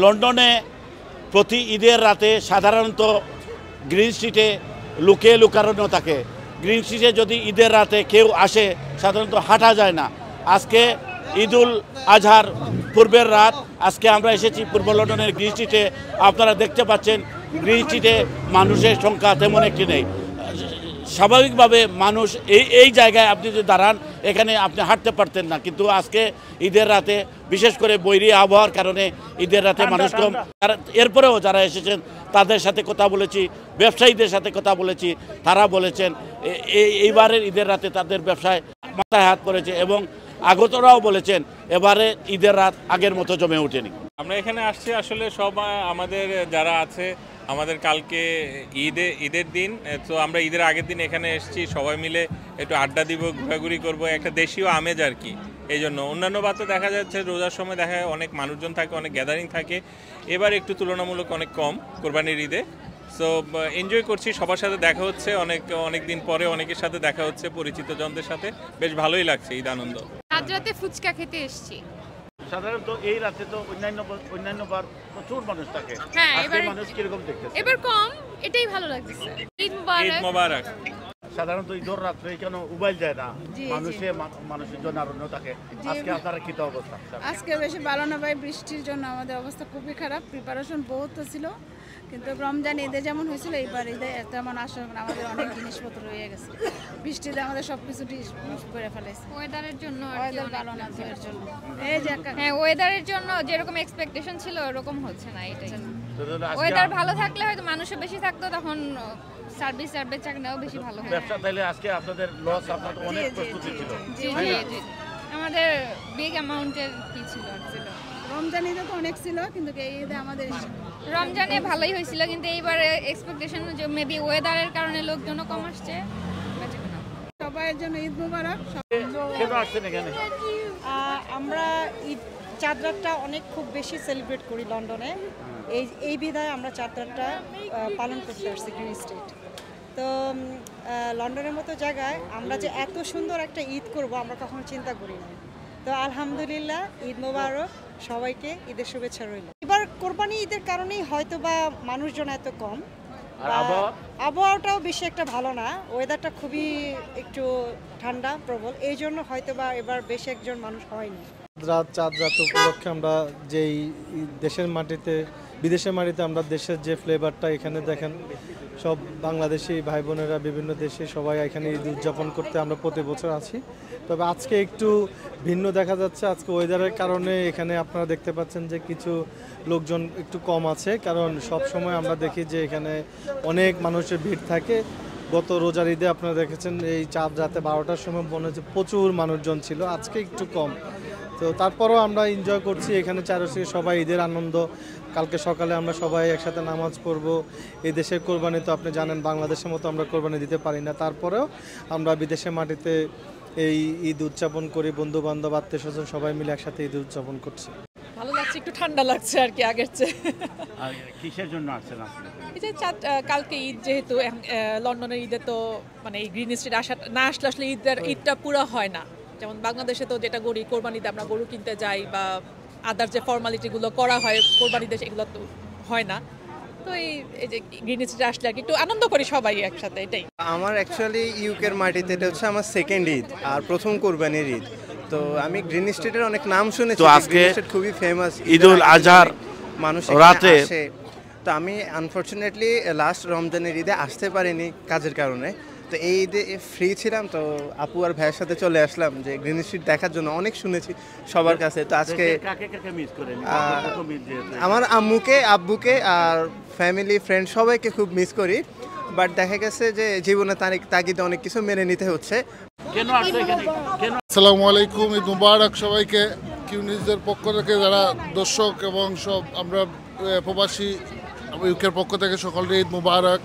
লন্ডনে প্রতি ঈদের রাতে সাধারণত গ্রিন স্ট্রিটে লুকানো থাকে। গ্রিন স্ট্রিটে যদি ঈদের রাতে কেউ আসে সাধারণত হাঁটা যায় না। আজকে ঈদুল আজহার পূর্বের রাত, আজকে আমরা এসেছি পূর্ব লন্ডনের গ্রিন স্ট্রিটে। আপনারা দেখতে পাচ্ছেন গ্রিন স্ট্রিটে মানুষের সংখ্যা তেমন একটি নেই। স্বাভাবিকভাবে মানুষ এই জায়গায় আপনি যদি দাঁড়ান এখানে আপনি হাঁটতে পারতেন না, কিন্তু আজকে ঈদের রাতে বিশেষ করে বৈরী আবহাওয়ার কারণে ঈদের রাতে মানুষ কম। এরপরেও যারা এসেছেন তাদের সাথে কথা বলেছি, ব্যবসায়ীদের সাথে কথা বলেছি, তারা বলেছেন এইবারের ঈদের রাতে তাদের ব্যবসায় মাথায় হাত পড়েছে এবং আগতরাও বলেছেন এবারে ঈদের রাত আগের মতো জমে ওঠেনি। আমরা এখানে আসছি আসলে সব আমাদের যারা আছে, আমাদের কালকে ঈদের দিন, তো আমরা ঈদের আগের দিন এখানে এসেছি, সবাই মিলে একটু আড্ডা দিব, ঘোরাঘুরি করব, একটা দেশীয় আমেজ আর কি। এই জন্য অন্যান্য বাতে দেখা যাচ্ছে রোজার সময় দেখা যায় অনেক মানুষজন থাকে, অনেক গ্যাদারিং থাকে, এবার একটু তুলনামূলক অনেক কম কোরবানির ঈদে। সো এনজয় করছি, সবার সাথে দেখা হচ্ছে, অনেক দিন পরে অনেকের সাথে দেখা হচ্ছে, পরিচিত জনদের সাথে, বেশ ভালোই লাগছে ঈদ আনন্দ। আজ রাতে ফুচকা খেতে এসেছি। সাধারণত এই রাতে তো অন্যান্যবার প্রচুর মানুষ থাকে। হ্যাঁ, মানুষ কিরকম দেখতেছে? এবার কম, এটাই ভালো লাগছে। ঈদ মোবারক। সাধারণত ঈদের রাত্রে কেন উবাইল যায় না, মানুষের জন্য আরণ্য থাকে। আজকে আপনারা কি অবস্থা? আজকে বেশি ভালো না ভাই, বৃষ্টির জন্য আমাদের অবস্থা খুবই খারাপ। প্রিপারেশন বহুত ছিল, কিন্তু রমজান ঈদে যেমন হয়েছিল এইবার ঈদে তেমন আসলে আমাদের অনেক জিনিসপত্র রয়ে গেছে। বৃষ্টিতে আমাদের সবকিছু করে ফেলেছে। ওয়েদারের জন্য ওয়েদার ভালো না, এর জন্য এই যে হ্যাঁ, ওয়েদারের জন্য যেরকম এক্সপেকটেশন ছিল ওরকম হচ্ছে না। এটাই, ওয়েদার ভালো থাকলে হয়তো মানুষও বেশি থাকতো, তখন সার্ভিস চাকরিও বেশি ভালো হয়। ব্যবসা তাইলে আজকে আপনাদের লস, আপনাদের অনেক প্রস্তুতি ছিল। জি জি, আমাদের বিগ অ্যামাউন্টের কি ছিল। রমজান ঈদে তো অনেক ছিল, কিন্তু এই ঈদে আমাদের রমজানে ভালোই হয়েছিল, কিন্তু এইবার এক্সপেকটেশন যে মেবি ওয়েদারের কারণে লোকজনও কম আসছে। সবার জন্য ঈদ মুবারক। আমরা ঈদ চাঁদ রাতটা খুব বেশি সেলিব্রেট করি লন্ডনে। এই বিধায় আমরা চাঁদ রাতটা পালন করতে আসছি গ্রিন স্ট্রিট। তো লন্ডনের মতো জায়গায় আমরা যে এত সুন্দর একটা ঈদ করব আমরা কখনো চিন্তা করি না। তো আলহামদুলিল্লাহ, ঈদ মোবারক সবাইকে, ঈদের শুভেচ্ছা রইল। এবার কোরবানি ঈদের কারণেই হয়তো বা মানুষজন এত কম, আবহাওয়াটাও বেশি একটা ভালো না, ওয়েদারটা খুবই একটু ঠান্ডা প্রবল, এই জন্য হয়তো বা এবার বেশি একজন মানুষ হয়নি। চাঁদ রাত উপলক্ষে আমরা যেই দেশের মাটিতে, বিদেশের মাটিতে আমরা দেশের যে ফ্লেভারটা এখানে দেখেন, সব বাংলাদেশি ভাই বোনেরা বিভিন্ন দেশে সবাই এখানে ঈদ উদযাপন করতে আমরা প্রতি বছর আছি। তবে আজকে একটু ভিন্ন দেখা যাচ্ছে, আজকে ওয়েদারের কারণে এখানে আপনারা দেখতে পাচ্ছেন যে কিছু লোকজন একটু কম আছে, কারণ সব সময় আমরা দেখি যে এখানে অনেক মানুষের ভিড় থাকে। গত রোজার ঈদে আপনারা দেখেছেন এই চাঁদ রাতে 12টার সময় মনে হচ্ছে প্রচুর মানুষজন ছিল, আজকে একটু কম। তো তারপরেও আমরা এনজয় করছি এখানে চারপাশে সবাই ঈদের আনন্দ। কালকে সকালে আমরা সবাই একসাথে নামাজ পড়ব। এই দেশের কোরবানি তো আপনি জানেন বাংলাদেশের মতো আমরা কোরবানি দিতে পারি না, তারপরেও আমরা বিদেশের মাটিতে এই ঈদ উদযাপন করি, বন্ধু বান্ধব আত্মীয় স্বজন সবাই মিলে একসাথে ঈদ উদযাপন করছি। ভালো লাগছে, একটু ঠান্ডা লাগছে আর কি আগের চেয়ে। কিসের জন্য আসছেন আপনি? এই যে কালকে ঈদ, যেহেতু লন্ডনের ঈদে তো মানে এই গ্রিন স্ট্রিট না আসলে ঈদটা পুরো হয় না। যেমন বাংলাদেশে তো যেটা করি কোরবানিতে আমরা গরু কিনতে যাই বা আদার যে ফর্মালিটিগুলো করা হয় কোরবানিতে, এগুলো তো হয় না। তো এই যে গ্রিন স্ট্রিটে আসলে আর কি একটু আনন্দ করি সবাই একসাথে, এটাই। আমার অ্যাকচুয়ালি ইউকের মাটিতে এটা হচ্ছে আমার সেকেন্ড ঈদ আর প্রথম কোরবানির ঈদ। তো আমি গ্রিন স্ট্রিটের অনেক নাম শুনেছি, তো আজকে খুবই ফেমাস ঈদুল আজহার মানুষ রাতে। তো আমি আনফরচুনেটলি লাস্ট রমজানের ঈদে আসতে পারিনি কাজের কারণে। তো এই ঈদে ফ্রি ছিলাম, তো আপু আর ভাইয়ের সাথে চলে আসলাম যে গ্রিন স্ট্রিট দেখার জন্য। অনেক শুনেছি সবার কাছে। তো আজকে আমার আব্বুকে আর ফ্যামিলি ফ্রেন্ড সবাইকে খুব মিস করি, বাট দেখা গেছে যে জীবনে তাগিদে অনেক কিছু মেনে নিতে হচ্ছে। আসসালামু আলাইকুম, ঈদ মুবারক সবাইকে। কিউ নিউজের পক্ষ থেকে যারা দর্শক এবং সব আমরা প্রবাসী ইউকের পক্ষ থেকে সকলকে ঈদ মুবারক।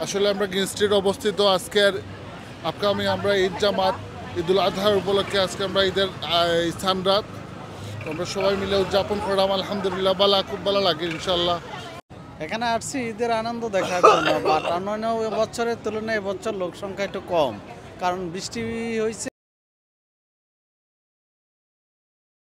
আসলে আমরা গ্রিন স্ট্রিট অবস্থিত। আজকের আপকামিং আমরা ঈদ জামাত ঈদুল আজহার উপলক্ষে আজকে আমরা ঈদের স্থান রাত আমরা সবাই মিলে উদযাপন করলাম। আলহামদুলিল্লাহ খুব ভালো লাগে ইনশাল্লাহ। এখানে আসছি ঈদের আনন্দ দেখার জন্য, বাট অন্যান্য বছরের তুলনায় এবছর লোক সংখ্যা একটু কম, কারণ বৃষ্টি হয়েছে।